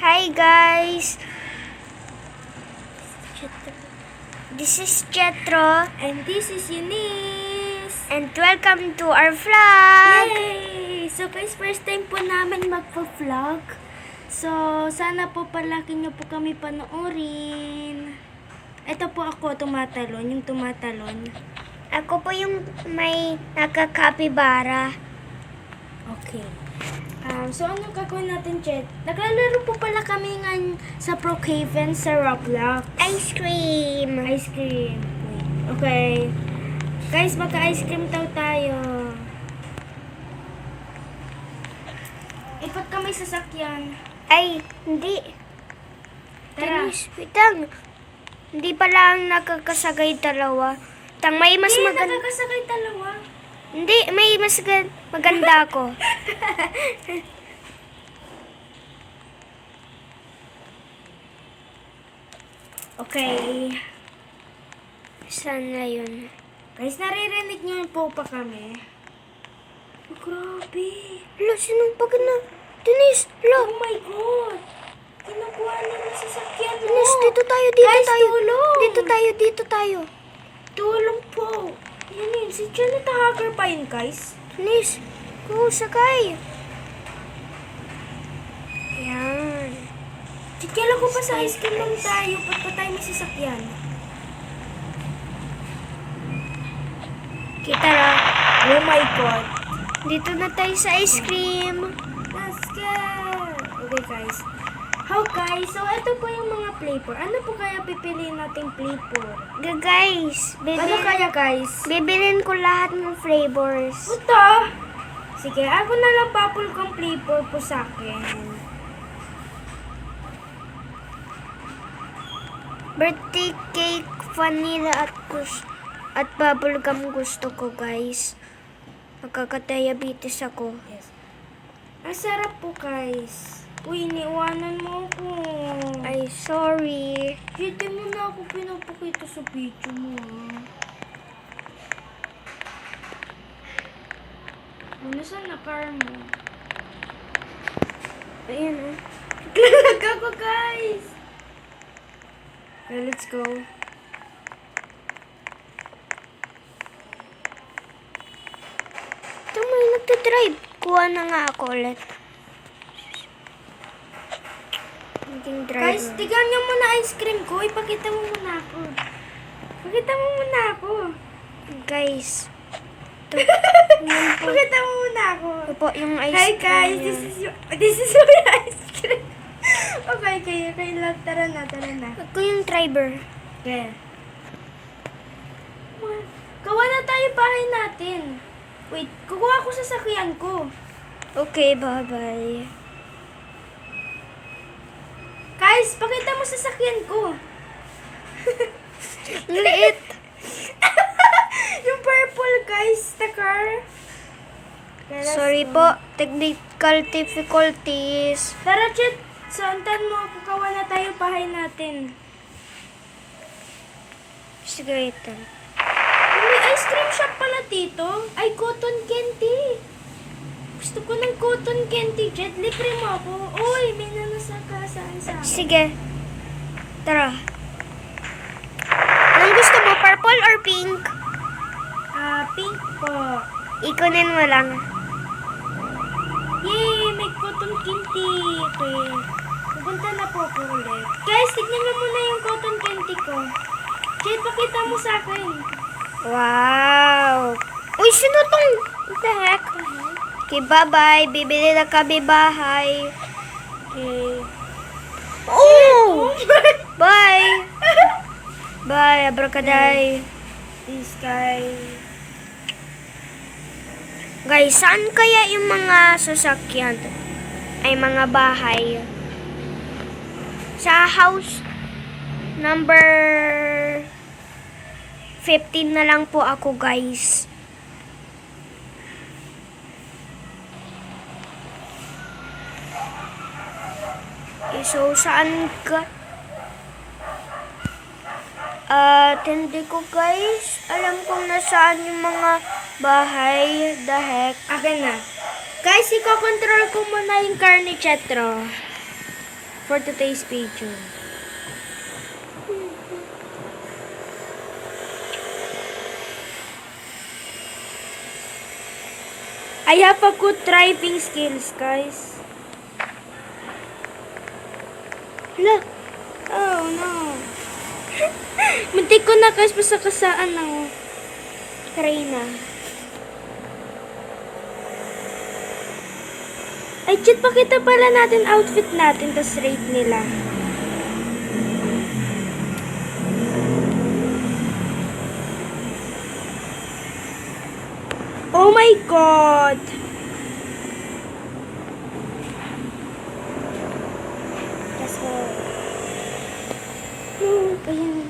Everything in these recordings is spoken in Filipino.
Hi guys! This is Jetro And this is Eunice. and welcome to our vlog! Yay! So guys, first time po namin magpa-vlog. So, sana po palaki nyo po kami panoorin. Ito po ako, tumatalon. Yung tumatalon. Ako po yung may nakakapibara. Okay. So, anong gagawin natin, Chet? Naglalaro po pala kami ngayon sa Brookhaven sa Roblox. Ice cream! Ice cream. Okay. Guys, magka-ice cream tayo. Ikot kami sa sasakyan. Ay, hindi. Tara. Dennis, wait lang. Hindi pala ang nakakasagay dalawa. May mas Hindi, maganda. nakakasakay dalawa. Hindi, may mas maganda ako. Okay. Saan na yun? Guys, naririnig niyo po pa kami. Oh, grabe. Lo, sinong pag na? Dennis, lo. Oh my God. Kinukuha nila sa sasakyan mo. Dennis, dito tayo, dito Guys, tayo. tulong. Dito tayo. Tulong po. Yan yun. Si Janet Hacker pa yun, guys. Dennis, go, sakay. Yan. Kailan ko pa sa ice cream lang tayo. Ba't pa tayo may sasakyan? Kita ra. Oh my God. Dito na tayo sa ice cream. Let's go. Okay, guys. How, guys? So, ito po yung mga flavor. Ano po kaya pipiliin nating flavor? Guys, Ano kaya, guys? bibilin ko lahat ng flavors. Ito. Sige, ako na lang bubble gum flavor po sa akin. Birthday cake, vanilla at bubblegum gusto ko, guys. Magkaka-diabetes ako. Yes. Ang sarap po, guys. Uy, iniwanan mo ako. Ay, sorry. Hindi mo na ako pinapakita sa video mo, ah. Nasaan na car mo? Ayun, oh. Naglalag ako, guys! Okay, let's go. Ito may nagtadrive. Kuha na nga ako ulit. Naging driver. Guys, tignan niyo muna ice cream ko. Ipakita mo muna ako. Pakita mo muna ako. Guys. Ito. Yan po. Pakita mo muna ako. Ito po yung ice Hi cream. guys, niya. this is your ice cream. Okay, kayo lang. Tara na. Ako yung driver. Okay. Gawa na tayo bahay natin. Wait, kukuha ko sa sakyan ko. Okay, bye-bye. Guys, pakita mo sa sakyan ko. Liit. Yung purple, guys, the car. Okay, let's Sorry go. po. Technical difficulties. Tara, Chet. Santan mo ako. Gawa na tayo bahay natin. Sige, ito. May ice cream shop pala dito. Ay, cotton candy. Gusto ko ng cotton candy, Jet. Libre mo ako. Uy, may nanasakasaan sa akin. Sige. Tara. Anong gusto mo? Purple or pink? Pink po. Ikunin mo lang. Yay, may cotton candy. Okay. Pupunta na po ako ulit. Guys, tignan niyo muna yung cotton candy ko. Jet, pakita mo sa akin. Wow. Uy, sino tong? What the heck? Okay, bye-bye. Bibili na kami bahay. Okay. Oh! Bye! Bye, abracadabra. This guy. Guys, saan kaya yung mga sasakyan? Ay, mga bahay? Sa house number 15 na lang po ako, guys. So, saan ka? Hindi ko, guys. Alam kung nasaan yung mga bahay. The heck? Akin na. Guys, iko-control ko muna yung car ni Chetro. for today's video. I have a good driving skills, guys. Hala. Oh, no. Muntik ko na, guys, pasakasaan ng Karina. Ay, chat, pakita pala natin outfit natin, tas rate nila. Oh my God! Let's go. Ayan.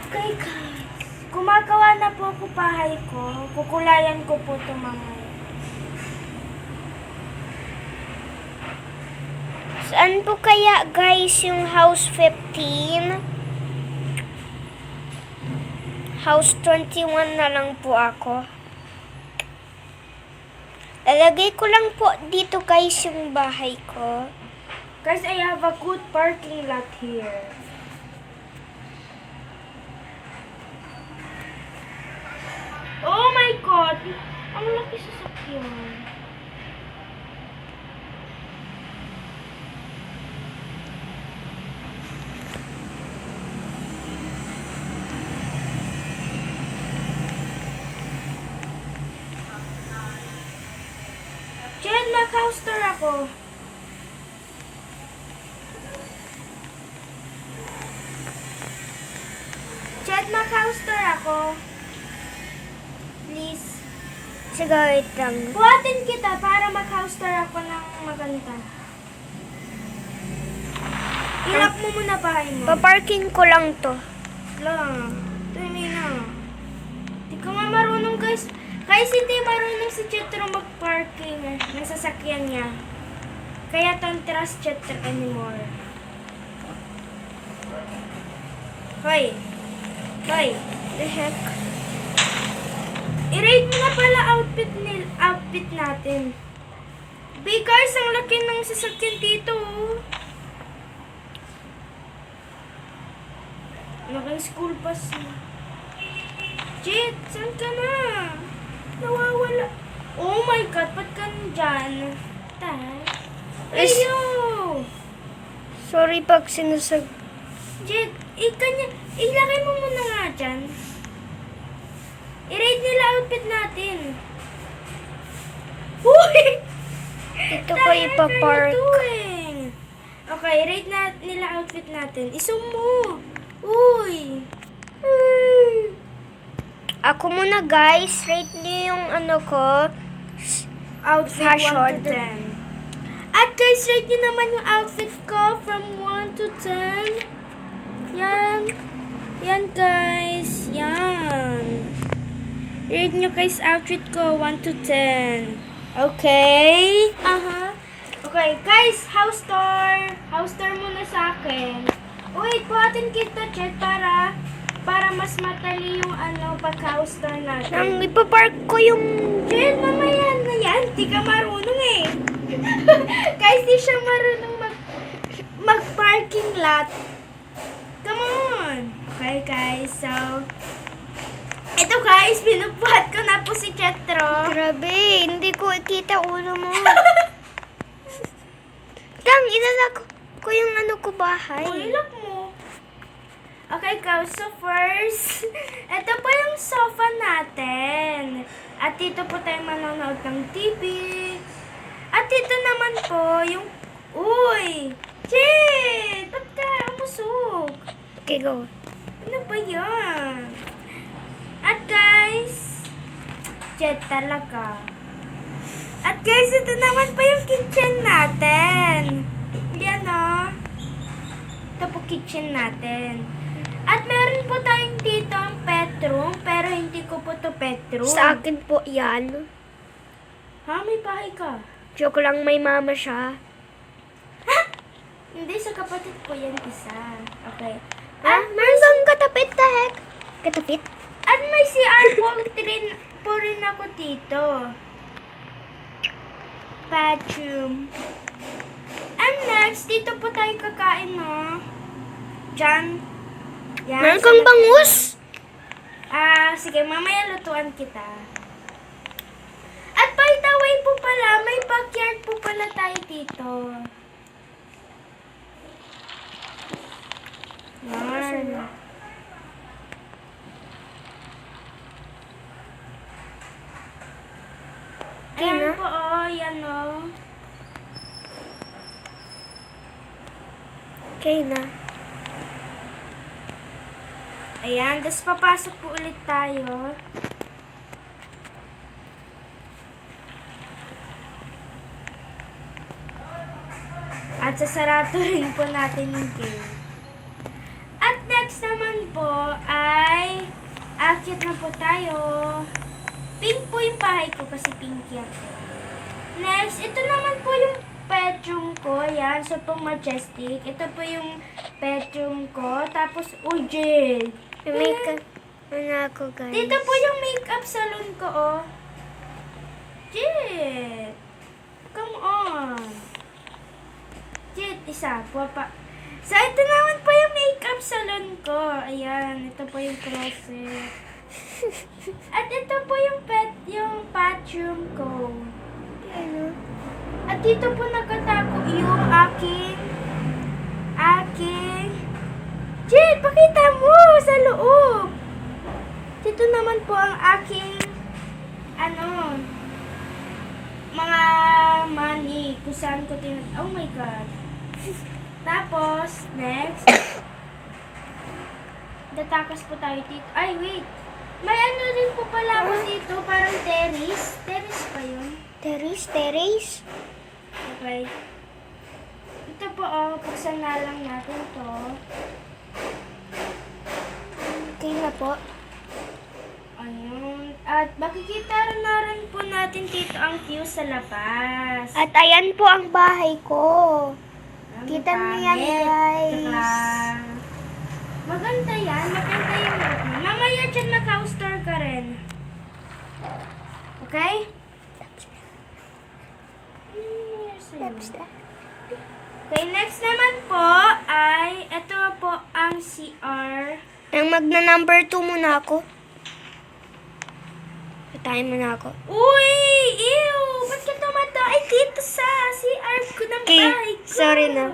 Okay, guys. Gumagawa na po ako bahay ko. Kukulayan ko po ito mamaya. Saan po kaya guys yung house 15? House 21 na lang po ako. Lalagay ko lang po dito guys yung bahay ko. Guys, I have a good parking lot here. Oh my God! Ang laki sasakyan. Jen, mag-house tour ako. Jen, mag-house tour ako. Please. Sige, wait lang. Buhatin kita para mag-house tour ako ng maganda. Ilak mo muna bahay mo. Paparking ko lang to. Lang. Tumi na. Di ka nga marunong guys. Guys, hindi marunong si Chetro mag-parking ng sasakyan niya. Kaya don't trust Chetro anymore. Hoy. Hoy. The heck? I-rate mo na pala outfit natin. Guys, ang laki ng sasakyan dito. Laking school bus. Jet, saan ka na? Nawawala. Oh my God, ba't ka nandyan? Ayo! Sorry pag sinusag... Jet, ilagay mo muna nga dyan. I-rate nila outfit natin. Uy! Dito ko ipapark. Okay, rate nila outfit natin. Isum mo. Uy! Ako muna guys, rate niyo yung ano ko. Outfit Fashion. 1 to 10. At guys, rate nyo naman yung outfit ko from 1 to 10. Yan. Yan guys. Yan. Rate nyo guys outfit ko 1 to 10. Okay? Okay, guys, house tour. House tour muna sa akin. Wait, buhatin kita, Chet, para mas matali yung pag-house tour natin. Nang ipapark ko yung... Chet, mamaya na yan. Di ka marunong eh. Guys, di siya marunong mag-parking lot. Come on. Okay, guys, so... Ito guys, binubuhat ko na po si Chetro. Grabe, hindi ko kita ulo mo. Dang, ilalak ko yung ano ko bahay. Ilak mo. Okay, guys, so first, ito po yung sofa natin. At dito po tayo manonood ng TV. At dito naman po yung... Uy! Chet! Ba't ka umusog? Okay, go. Ano ba yan? At guys, Chet talaga. At guys, ito naman pa yung kitchen natin. Yan o. Ito po kitchen natin. At meron po tayong dito ang bedroom, pero hindi ko po to bedroom. Sa akin po yan. Ha? May bahay ka? Joke lang, may mama siya. Ha? Hindi, sa kapatid ko yan isa. Okay. Ah, meron kang katapit, the heck? Katapit? At may CR po rin ako dito. bathroom. And next, dito po tayo kakain, no? Diyan. Yan, Meron sa kang lagyan. bangus? Sige, mamaya lutuan kita. At by the way po pala, may backyard po pala tayo dito. Yan. Ayan po, yan o. Okay na. Ayan, tapos papasok po ulit tayo. At sasarado rin po natin yung gate. At next naman po ay akyat na po tayo. Pink po yung bahay ko kasi pinky ako. Next, ito naman po yung bedroom ko. Yan, so po majestic. Ito po yung bedroom ko. Tapos, Jill. May makeup na ako, guys. Dito po yung makeup salon ko, oh. Jill. Come on. Jill, isa. Pa. So, ito naman po yung makeup salon ko. Ayan, ito po yung closet. At ito po yung bathroom ko. Ano? At dito po nakatago yung aking Jade, pakita mo sa loob. Dito naman po ang aking mga money kung saan ko oh my god. Tapos, next, datakas po tayo dito. Ay, wait. May ano rin po pala ako dito, parang terrace. Terrace pa yun. Terrace? Okay. Ito po, buksan na lang natin to. Okay na po. Ayun. At makikita na rin po natin dito ang view sa labas. At ayan po ang bahay ko. Ang Kita niyo yan, pangit. guys. Saka, maganda yan. Maganda yung look mo. Mamaya dyan naka-store ka rin. Okay? Okay, next naman po ay ito po ang CR. Nang magna number 2 muna ako. Patayin muna ako. Uy! Ew! Ba't ka tumata? Ay, dito sa CR ko ng Okay, bahay ko. sorry na.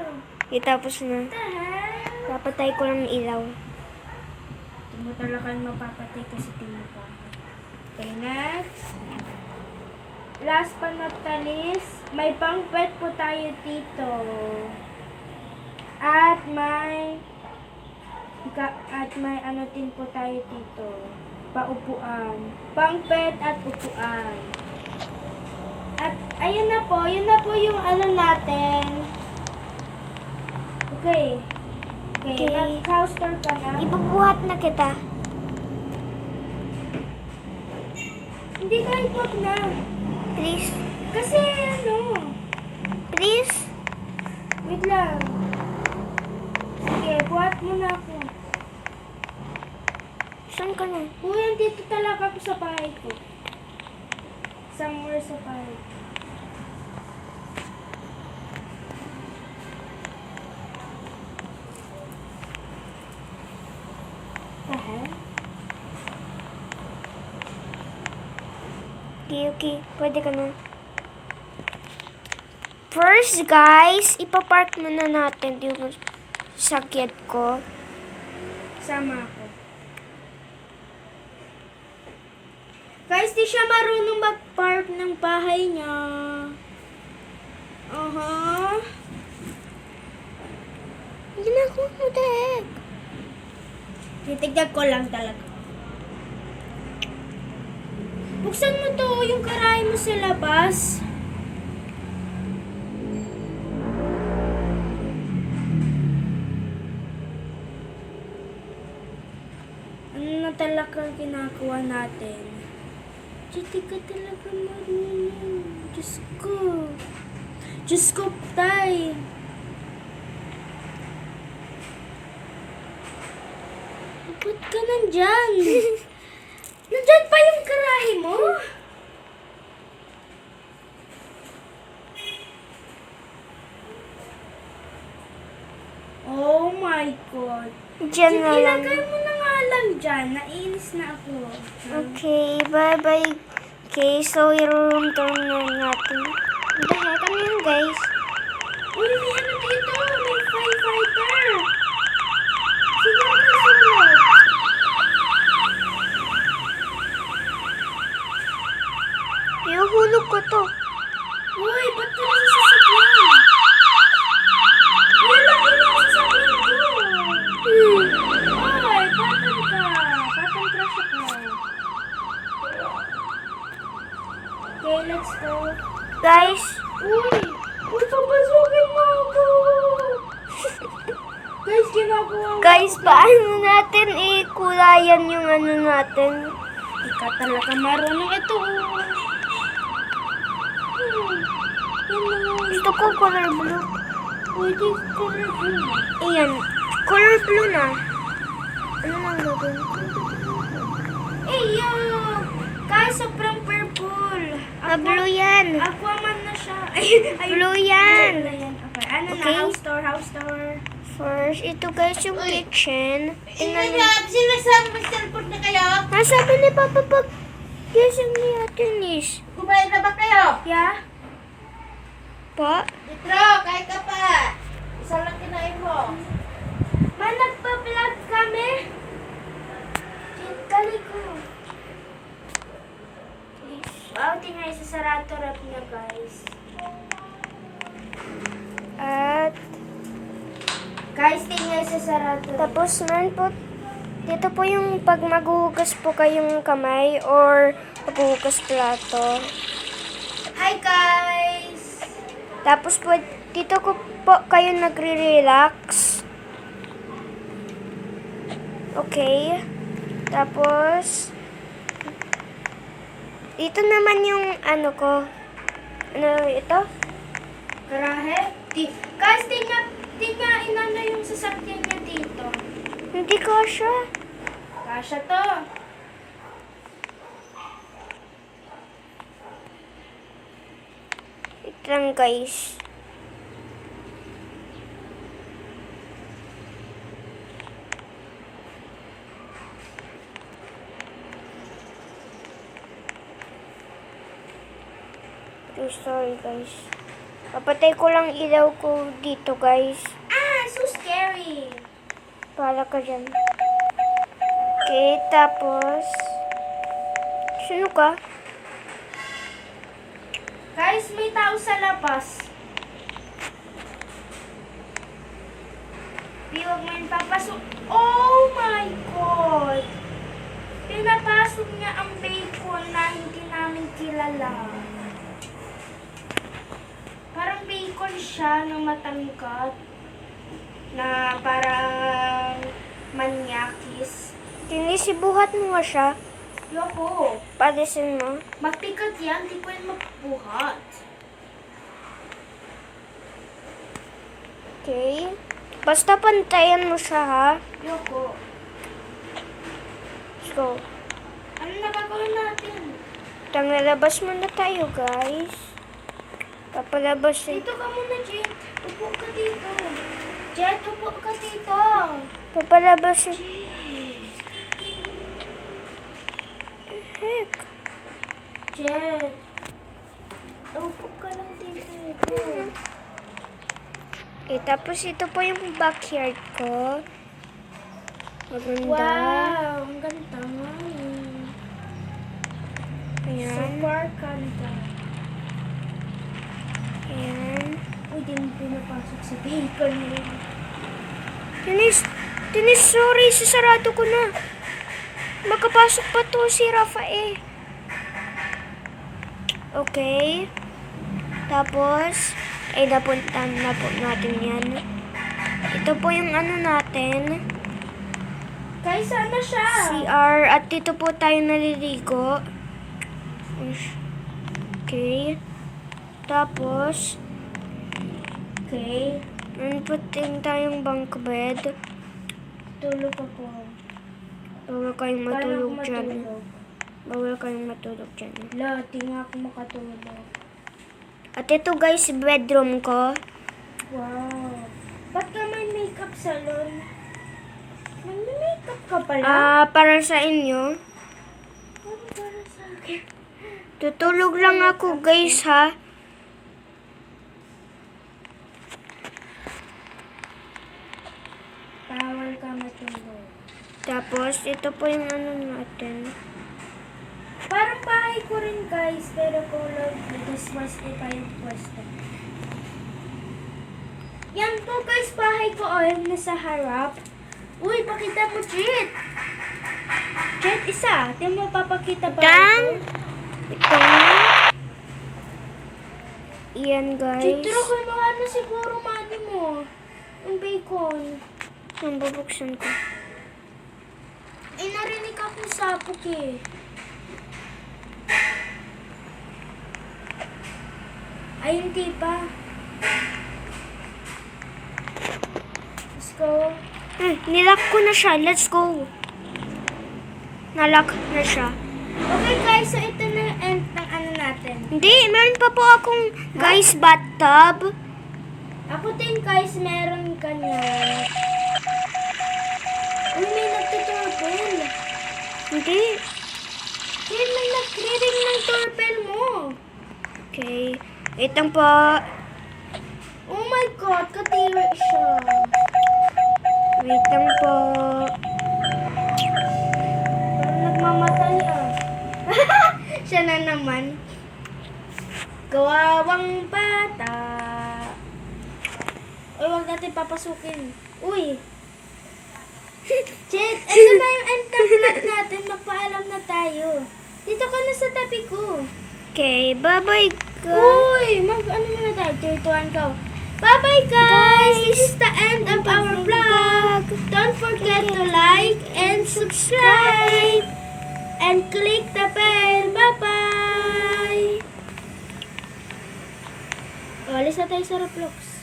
Itapos na. What the hell? Papatay ko lang ng ilaw. Hindi mo talaga mapapatay kasi tingin pa. Okay, next. Last but not the least, may bunk bed po tayo dito. At may ano din po tayo dito. Paupuan. Bunk bed at upuan. At ayun na po, yun na po yung ano natin. Okay. Okay, Okay. house tour ka na. Ibubuhat na kita. Hindi kahit wag na. Please. Kasi ano, Please. wait lang. Sige, buhat mo na ako. Saan ka na? Uy, andito talaga ako sa bahay ko. Somewhere sa bahay ko. Aha. Okay. Pwede ka na. First, guys, ipapark muna natin yung sakit ko. Sama ako. Guys, di siya marunong mag-park ng bahay niya. Hindi na ako mutek. Titignan ko lang talaga. Buksan mo to, yung karahay mo sa labas. Ano na talaga ginagawa natin? Hindi ka talaga marunong. Diyos ko. Diyos ko, tay. Ba't ka nandyan? Nandyan pa yung karahe mo? my God. Diyan na lang. Ilagay mo na nga lang dyan. Nainis na ako. Okay, bye-bye. Okay, so i-room tour na natin. What the heck? Ano yun, guys? Uy, may ano dito? May firefighter. Sino ang nasulat? Iuhulog ko to. Uy, ba't ka nasa sasakyan? Uy, laki na ang sasakyan ko. Ay, patang ka. Patang crush ako. Okay, let's go. Guys, Uy! Uy, papasukin mo ako! Guys, ginagawa mo. guys, paano natin ikulayan yung ano natin? Di ka talaga marunong ito. Gusto ko color blue. Uy, di color blue. Ayan, color blue na. Ano nang gagawin ko? Yo! Guys, sobrang purple. Blue yan. Aquaman na siya. Ay, Blue yan. Okay, ano Okay. na? House store. First, ito guys yung kitchen. Tingnan niyo. Sinasabi may cellphone na kayo? Sabi ni Papa pag gising ni Ate Nis. Kumain na ba kayo? Yeah? Pa? Ditro, kain ka pa. Isa lang kinain mo. Man, nagpa-vlog kami. Kali ko. Wow, tingnan sa sarado rap niya, guys. At Guys, tingnan sa sarado. tapos man po, dito po yung pag maghuhugas po kayong kamay or maghuhugas plato. Hi, guys! Tapos po, dito ko po kayo nagre-relax. Okay. Tapos, dito naman yung ano ko. Ano ito? Garahe? Guys, tingnan inano yung sasakyan niya dito. Hindi ko siya. Kasha to. Ito lang guys. Sorry guys. Papatay ko lang ilaw ko dito guys. Ah, so scary. Pala ka dyan. Okay, tapos... Sino ka? Guys, may tao sa labas. Huwag mo yung papasok. Oh my God! Pinapasok niya ang bacon na hindi namin kilala. Parang bacon siya na matangkat. Na parang manyakis. Tinisibuhat mo nga siya. Yoko. Palisin mo. Magpikat yan, di ko yan mapuhat. Okay. Basta pantayan mo siya ha. Yoko. Let's go. Ano na gagawin natin? Lalabas muna tayo guys. Papalabas eh. Dito ka muna, Jet. Upo ka dito. Jet, upo ka dito. Papalabas eh. Heck. Jet. Upo ka lang dito. Okay, tapos ito po yung backyard ko. Maganda. Wow, ang ganda nga eh. Ayan. Super ganda. Ayan. Uy, di mo pinapasok sa bacon eh. Tinis, sorry. Sisarado ko na. Magkapasok pa to si Rafael. Okay. Tapos, ay napuntan na po natin yan. Ito po yung ano natin. Guys, sana siya? CR. At dito po tayo naliligo. Okay. Tapos, Okay. meron po din tayong bunk bed. Tulog ako. Bawal kayong Paano matulog ako dyan. matulog? Bawal kayong matulog dyan. La, di nga ako makatulog. At ito guys, bedroom ko. Wow. Ba't ka may makeup salon? ka pala? Para sa inyo. Ano para sa akin? Tutulog lang ako, guys, ha? Bawal ka matulog. Tapos, ito po yung ano natin. Parang bahay ko rin guys, pero kulog dishwasher pa yung pwesto. Yan po guys, bahay ko nasa harap. Uy, pakita mo, Jet! Jet, isa. Di mo papakita ba Dang! ito? Ito nga. Iyan, Jet, guys. pero kinuha na siguro mani mo. Yung bacon. Ang bubuksan ko. Eh, narinig akong sapok eh. Ay, hindi pa. Let's go. Nilock ko na siya. Let's go. Nalock na siya. Okay guys, so ito na yung end ng ano natin. Hindi, meron pa po akong, guys, bathtub. Ako din guys, meron kanya. Uy, may nagtuturple. Hindi. Kaya may nag-reading ng turtle mo. Okay. Wait lang po. Oh my God, katiri siya. Wait lang po. Parang nagmamatay ah. Siya na naman. Kawawang bata. Uy, huwag natin papasukin. Uy. Jet, ito na yung end ng vlog natin. Magpaalam na tayo. Dito ka na sa tabi ko. Okay, bye-bye, guys. Uy, mag-ano muna tayo. Tutuan ka. Bye-bye, guys! This is the end of our vlog. Don't forget to like and subscribe. And click the bell. Bye-bye! O, alis na tayo sa Roblox.